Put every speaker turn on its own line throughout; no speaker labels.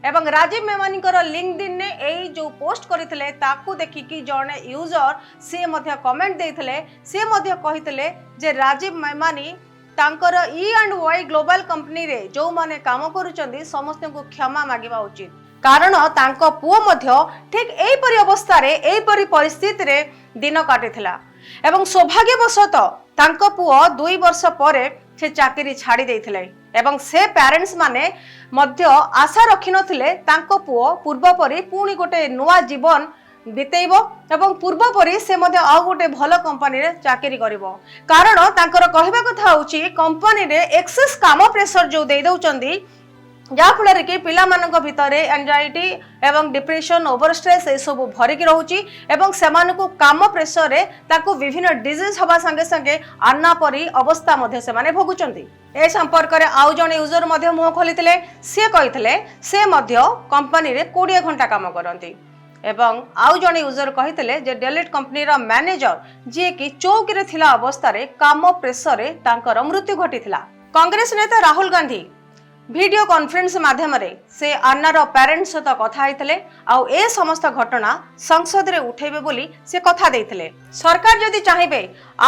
एवं राजीव मेमानीकर लिंक्डइन ने एई जो पोस्ट करथिले ताकू देखिकी जणे यूजर से मध्य कमेंट देथिले से मध्य कहिथिले जे राजीव मेमानी तांकर E&Y ग्लोबल कंपनी रे जो माने काम करूचंदी समस्त को क्षमा मागिबा उचित कारण तांको पुओ मध्य ठीक एई परि अवस्था रे एई परि परिस्थिति रे दिन काटिथिला एवं सौभाग्यवशत तांको पुओ 2 वर्ष परे से चाकरी छाड़ी देथिले एवं से पेरेंट्स माने मध्य आशा रखि नथिले तांको पुओ पूर्व परि पुणी गोटे नुवा जीवन बितेइबो एवं पूर्व परि से मध्य आ गोटे भलो कंपनी रे चाकरी करिवो कारण तांकर कहबा कथा होची कंपनी रे एक्सेस काम प्रेशर जो दे दउचंदी जा फल कि पिला मानक भितर एंजाइटी एवं डिप्रेशन ओवर स्ट्रेस ए सब भरिक रहउची एवं सेमानकु काम प्रेशर रे ताकु विभिन्न डिजीज हवा संगे संगे आना परी अवस्था मध्ये सेमाने भोगुचंदी ए संपर्क रे आउ जने यूजर मध्ये मुह खोलिथिले से कहिथिले से मध्ये कंपनी रे 20 घंटा काम करंती एवं आउ जने यूजर कहिथिले जे डेलिट कंपनी रा मैनेजर जे कि चौक रे थिला अवस्था रे काम प्रेशर रे तांकर मृत्यु घटिथिला कांग्रेस नेता राहुल गांधी वीडियो कॉन्फ्रेंस माध्यम रे से अन्नार पेरेंट्स सहित कथा होइथिले आउ ए समस्त घटना संसद रे उठेबे बोली से कथा देइथिले सरकार जदि चाहिबे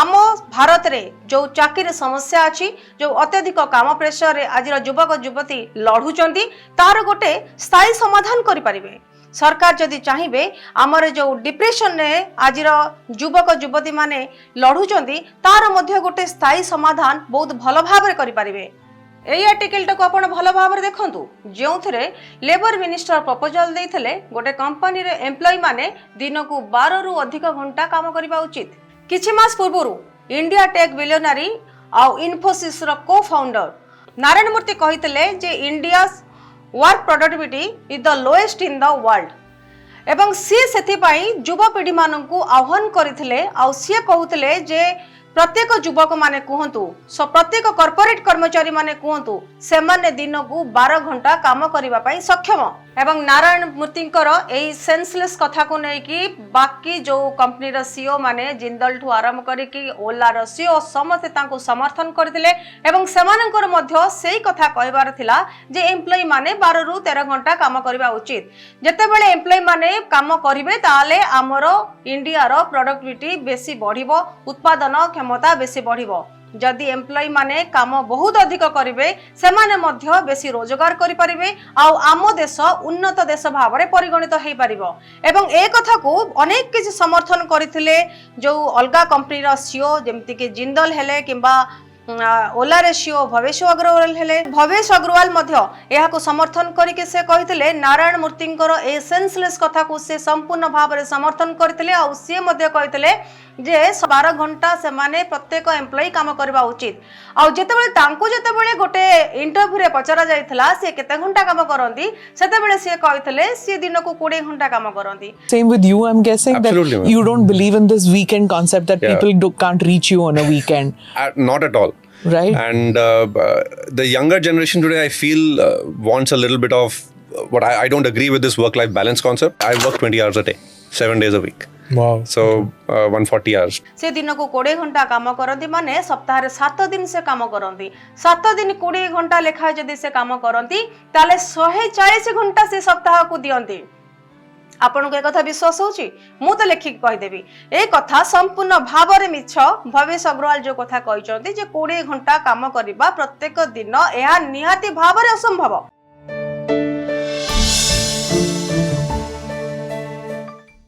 आम भारत रे जो चाकरी समस्या अछि जो अत्यधिक काम प्रेशर रे आजिर युवक युवती लढुचंती तार गोटे स्थायी समाधान करि परिबे सरकार जदि चाहिबे आमर जो डिप्रेशन ने आजिर युवक युवती माने लढुचंती तार मध्य गोटे स्थायी समाधान बहुत भलो भाव रे करि परिबे एई आर्टिकल को आपण भलो भाव रे देखंतु जेउथरे लेबर मिनिस्टर प्रपोजल देइथिले गोटे कंपनी रे एम्प्लॉय माने दिन को 12 रु अधिक घंटा काम करबा उचित किछि मास पूर्वरु इंडिया टेक बिलियनरी आ इन्फोसिस रो को फाउंडर नारायण मूर्ति कहिथिले जे India's work productivity is the lowest in the world एवं सी सेथि पई युवा पीढ़ी माननकु आह्वान करिथिले आ सी कहउथिले जे प्रत्येक युवक माने कहतु प्रत्येक कॉर्पोरेट कर्मचारी माने कहतु से माने दिन को 12 घंटा काम करिबा पई सक्षम एवं नारायण मूर्तिंकर एई सेंसलेस कथा को नै कि बाकी जो कंपनी रो सीईओ माने जिंदल ठु आरंभ करी कि ओला रो सीईओ समस्त तांको समर्थन करथिले एवं सेमानकर मध्य सेही कथा कहबार थिला जे एम्प्लॉय माने 12 रु 13 घंटा काम करिबा उचित जते बेले एम्प्लॉय माने काम करिवे ताले हमरो इंडिया रो प्रोडक्टिविटी बेसी बढ़िबो उत्पादन क्षमता बेसी बढ़िबो जदि एम्प्लॉय माने काम बहुत अधिक करिवे सेमाने मध्य बेसी रोजगार करि परिबे आ आम देश उन्नत देश भाव रे परिगणित हेई परिबो एवं ए कथा को अनेक किछ समर्थन करथिले जो अलगा कंपनी रा सीईओ जेमति कि जिंदल हेले किबा ओला रे सीईओ भवेश अग्रवाल हेले भवेश अग्रवाल मध्य एहा को समर्थन करिके से कहिथिले नारायण मूर्तिंकर ए सेंसलेस कथा को से संपूर्ण भाव रे समर्थन करथिले आ से मध्य कहिथिले जे 12 घंटा से माने प्रत्येक एम्प्लॉय काम करबा उचित आ जेतेबेले तांको जेतेबेले गोटे इंटरव्यू रे पचरा जायथला से केते घंटा काम करंती सेतेबेले से कहिथिले से दिन को 20 घंटा काम करंती
Same with you, I'm guessing that you don't believe in this weekend concept that people can't reach you on a weekend.
Not at all.
Right.
And the younger generation today, I feel, wants a little bit of what I don't agree with this work-life balance concept. I work 20 hours a day, 7 days a week.
Wow.
So 140 hours.
से दिन को 20 घंटा काम करंती माने सप्ताह रे 7 दिन से काम करंती 7 दिन 20 घंटा लेखा जदि से काम करंती ताले 140 घंटा से सप्ताह को दियंती आपन को एक कथा विश्वास होची मु तो लेखि कहि देबी ए कथा संपूर्ण भाव रे मिछ भवेश अग्रवाल जो कथा कहिचंती जे 20 घंटा काम करबा प्रत्येक दिन एहा निहाती भाव रे असंभव।